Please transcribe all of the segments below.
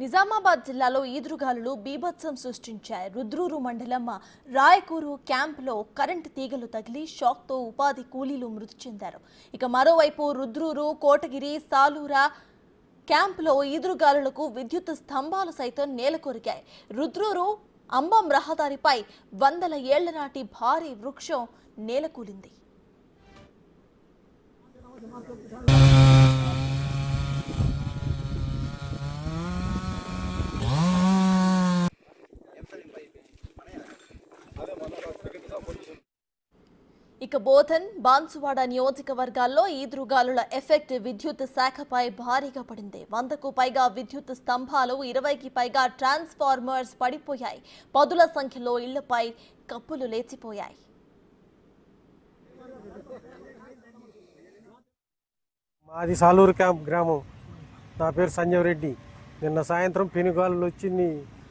నిజామాబాద్ జిల్లాలో ఈదురుగాలులు బీభత్సం సృష్టించాయి. రుద్రూరు మండలం రాయకూరు క్యాంపులో కరెంటు తీగలు తగిలి షాక్తో ఉపాధి కూలీలు మృతి చెందారు. ఇక మరోవైపు రుద్రూరు, కోటగిరి, సాలూరా క్యాంపులో ఈదురుగాలులకు విద్యుత్ స్తంభాలు సైతం నేలకొరిగాయి. రుద్రూరు అంబం రహదారిపై వందల ఏళ్ల నాటి భారీ వృక్షం నేలకూలింది. ఇక బోధన్, బాన్సువాడ నియోజకవర్గాల్లో ఈదురుగాలుల ఎఫెక్ట్ విద్యుత్ శాఖపై భారీగా పడింది. 100కు పైగా విద్యుత్ స్తంభాలు, 20కి పైగా ట్రాన్స్ఫార్మర్స్ పడిపోయాయి. పదుల సంఖ్యలో ఇళ్లపై కప్పులు లేచిపోయాయి. మాది సాలూరు క్యాంప్ గ్రామం. నా పేరు సంజయ్ రెడ్డి. నిన్న సాయంత్రం పెనుగాలులు వచ్చింది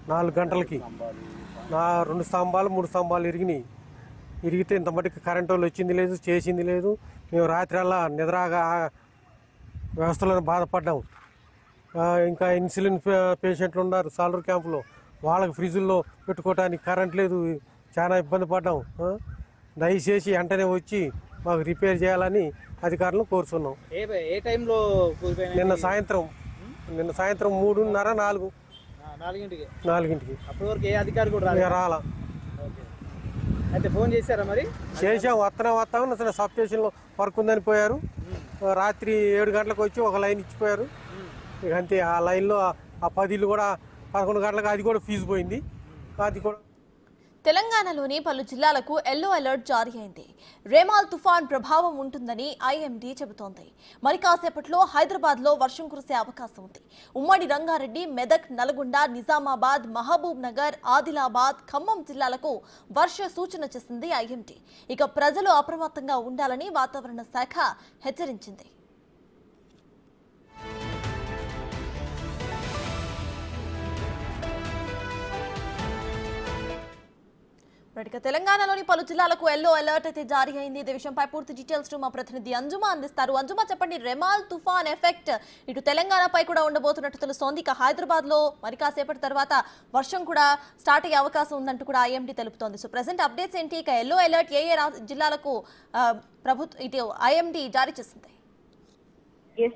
4 గంటలకి. నా 2 స్తంభాలు 3 స్తంభాలు ఇరిగితే ఇంత మటుకు కరెంటు వాళ్ళు వచ్చింది లేదు, చేసింది లేదు. మేము రాత్రల్లా నిద్రాగా వ్యవస్థలను బాధపడ్డాం. ఇంకా ఇన్సులిన్ పేషెంట్లు ఉన్నారు సాలూరు క్యాంపులో, వాళ్ళకి ఫ్రిడ్జుల్లో పెట్టుకోవడానికి కరెంట్ లేదు. చాలా ఇబ్బంది పడ్డాం. దయచేసి వెంటనే వచ్చి మాకు రిపేర్ చేయాలని అధికారులను కోరుతున్నాం. నిన్న సాయంత్రం 3:30 4 అప్పటి వరకు ఏ అధికారి కూడా రాలా. అయితే ఫోన్ చేశారా? మరి చేసాం, వస్తాం అసలు సబ్ స్టేషన్లో వర్క్ ఉందని పోయారు. రాత్రి 7 గంటలకు వచ్చి ఒక లైన్ ఇచ్చిపోయారు. ఇక అంతే. ఆ లైన్లో ఆ 10 ఇళ్ళు కూడా 11 గంటలకు అది కూడా ఫీజు పోయింది. అది కూడా తెలంగాణలోని పలు జిల్లాలకు ఎల్లో అలర్ట్ జారీ అయింది. రేమాల్ తుఫాన్ ప్రభావం ఉంటుందని ఐఎండీ చెబుతోంది. మరి కాసేపట్లో హైదరాబాద్లో వర్షం కురిసే అవకాశం ఉంది. ఉమ్మడి రంగారెడ్డి, మెదక్, నల్గొండ, నిజామాబాద్, మహబూబ్ నగర్, ఆదిలాబాద్, ఖమ్మం జిల్లాలకు వర్ష సూచన చేసింది ఐఎండీ. ఇక ప్రజలు అప్రమత్తంగా ఉండాలని వాతావరణ శాఖ హెచ్చరించింది. తెలంగాణలోని పలు జిల్లాలకు ఎల్లో అలర్ట్ అయితే జారీ అయింది. ఇదే విషయంపై పూర్తి డీటెయిల్స్ మా ప్రతినిధి అంజుమా అందిస్తారు. అంజుమా, చెప్పండి, రెమాల్ తుఫాన్ ఎఫెక్ట్ ఇటు తెలంగాణపై కూడా ఉండబోతున్నట్టు తెలుస్తోంది. ఇక హైదరాబాద్ లో మరి కాసేపటి తర్వాత వర్షం కూడా స్టార్ట్ అయ్యే అవకాశం ఉందంటూ కూడా ఐఎండీ తెలుపుతోంది. సో ప్రెసెంట్ అప్డేట్స్ ఏంటి? ఇక ఎల్లో అలర్ట్ ఏ జిల్లాలకు ఇటు ఐఎండీ జారీ చేసింది?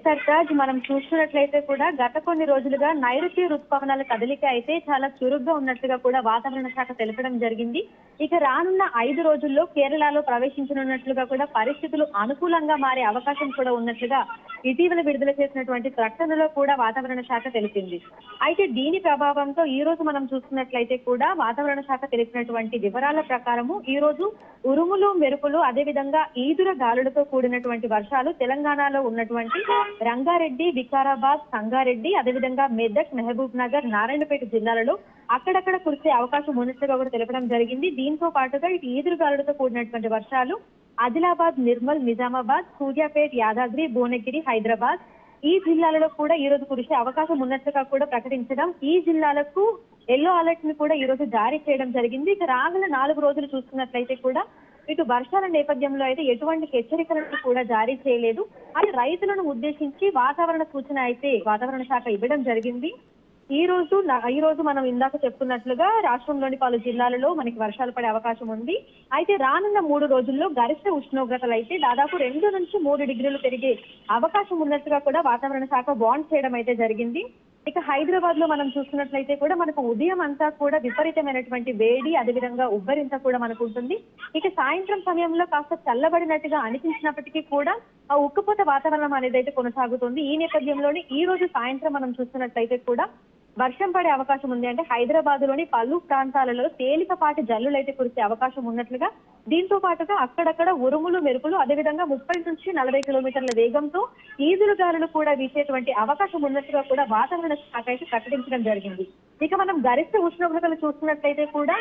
సర్తాజ్, మనం చూస్తున్నట్లయితే కూడా గత కొన్ని రోజులుగా నైరుతి రుతుపవనాల కదలిక అయితే చాలా చురుగ్గా ఉన్నట్లుగా కూడా వాతావరణ శాఖ తెలపడం జరిగింది. ఇక రానున్న 5 రోజుల్లో కేరళలో ప్రవేశించనున్నట్లుగా కూడా పరిస్థితులు అనుకూలంగా మారే అవకాశం కూడా ఉన్నట్లుగా ఇటీవల విడుదల చేసినటువంటి ప్రకటనలో కూడా వాతావరణ శాఖ తెలిపింది. అయితే దీని ప్రభావంతో ఈ రోజు మనం చూస్తున్నట్లయితే కూడా వాతావరణ శాఖ తెలిపినటువంటి వివరాల ప్రకారము ఈ రోజు ఉరుములు, మెరుపులు, అదేవిధంగా ఈదుర గాలులతో కూడినటువంటి వర్షాలు తెలంగాణలో ఉన్నటువంటి రంగారెడ్డి, వికారాబాద్, సంగారెడ్డి, అదేవిధంగా మెదక్, మహబూబ్ నగర్, నారాయణపేట జిల్లాలలో అక్కడక్కడ కురిసే అవకాశం ఉన్నట్లుగా కూడా తెలపడం జరిగింది. దీంతో పాటుగా ఇటు ఈదురుగాలులతో కూడినటువంటి వర్షాలు ఆదిలాబాద్, నిర్మల్, నిజామాబాద్, సూర్యాపేట్, యాదాద్రి, భువనగిరి, హైదరాబాద్ ఈ జిల్లాలలో కూడా ఈ రోజు కురిసే అవకాశం ఉన్నట్లుగా కూడా ప్రకటించడం, ఈ జిల్లాలకు ఎల్లో అలర్ట్ ని కూడా ఈ రోజు జారీ చేయడం జరిగింది. ఇక రాగల 4 రోజులు చూసుకున్నట్లయితే కూడా ఇటు వర్షాల నేపథ్యంలో అయితే ఎటువంటి హెచ్చరికలను కూడా జారీ చేయలేదు. అది రైతులను ఉద్దేశించి వాతావరణ సూచన అయితే వాతావరణ శాఖ ఇవ్వడం జరిగింది. ఈ రోజు మనం ఇందాక చెప్పుకున్నట్లుగా రాష్ట్రంలోని పలు జిల్లాలలో మనకి వర్షాలు పడే అవకాశం ఉంది. అయితే రానున్న 3 రోజుల్లో గరిష్ట ఉష్ణోగ్రతలు అయితే దాదాపు 2 నుంచి 3 డిగ్రీలు పెరిగే అవకాశం ఉన్నట్టుగా కూడా వాతావరణ శాఖ వార్న్ చేయడం అయితే జరిగింది. ఇక హైదరాబాద్ లో మనం చూస్తున్నట్లయితే కూడా మనకు ఉదయం అంతా కూడా విపరీతమైనటువంటి వేడి, అదేవిధంగా ఉబ్బరింత కూడా మనకు ఉంటుంది. ఇక సాయంత్రం సమయంలో కాస్త చల్లబడినట్టుగా అనిపించినప్పటికీ కూడా ఆ ఉక్కుపోత వాతావరణం అనేది అయితే కొనసాగుతుంది. ఈ నేపథ్యంలోనే ఈ రోజు సాయంత్రం మనం చూస్తున్నట్లయితే కూడా వర్షం పడే అవకాశం ఉంది. అంటే హైదరాబాద్ లోని పలు ప్రాంతాలలో తేలికపాటి జల్లులు అయితే కురిసే అవకాశం ఉన్నట్లుగా, దీంతో పాటుగా అక్కడక్కడ ఉరుములు, మెరుపులు, అదేవిధంగా 30 నుంచి 40 కిలోమీటర్ల వేగంతో ఈదురుగాలులు కూడా వీసేటువంటి అవకాశం ఉన్నట్లుగా కూడా వాతావరణ శాఖ అయితే ప్రకటించడం జరిగింది. ఇక మనం గరిష్ట ఉష్ణోగ్రతలు చూస్తున్నట్లయితే కూడా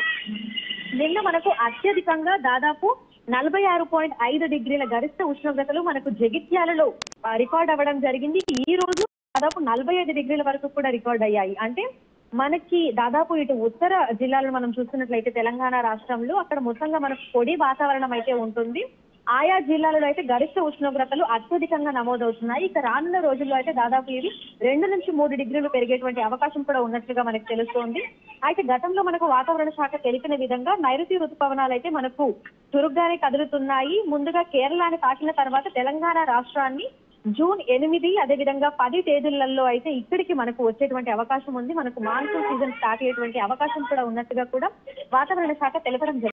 నిన్న మనకు అత్యధికంగా దాదాపు 46.5 డిగ్రీల గరిష్ట ఉష్ణోగ్రతలు మనకు జగిత్యాలలో రికార్డ్ అవ్వడం జరిగింది. ఈ రోజు దాదాపు 45 డిగ్రీల వరకు కూడా రికార్డ్ అయ్యాయి. అంటే మనకి దాదాపు ఇటు ఉత్తర జిల్లాలను మనం చూస్తున్నట్లయితే తెలంగాణ రాష్ట్రంలో అక్కడ మొత్తంగా మనకు పొడి వాతావరణం అయితే ఉంటుంది. ఆయా జిల్లాలలో అయితే గరిష్ట ఉష్ణోగ్రతలు అత్యధికంగా నమోదవుతున్నాయి. ఇక రానున్న రోజుల్లో అయితే దాదాపు ఇవి 2 నుంచి 3 డిగ్రీలు పెరిగేటువంటి అవకాశం కూడా ఉన్నట్లుగా మనకు తెలుస్తోంది. అయితే గతంలో మనకు వాతావరణ శాఖ తెలిపిన విధంగా నైరుతి ఋతుపవనాలు అయితే మనకు చురుగ్గానే కదులుతున్నాయి. ముందుగా కేరళని తాకిన తర్వాత తెలంగాణ రాష్ట్రాన్ని జూన్ 8 అదేవిధంగా 10 తేదీలలో అయితే ఇక్కడికి మనకు వచ్చేటువంటి అవకాశం ఉంది. మనకు మాన్సూన్ సీజన్ స్టార్ట్ అయ్యేటువంటి అవకాశం కూడా ఉన్నట్టుగా కూడా వాతావరణ శాఖ తెలపడం జరిగింది.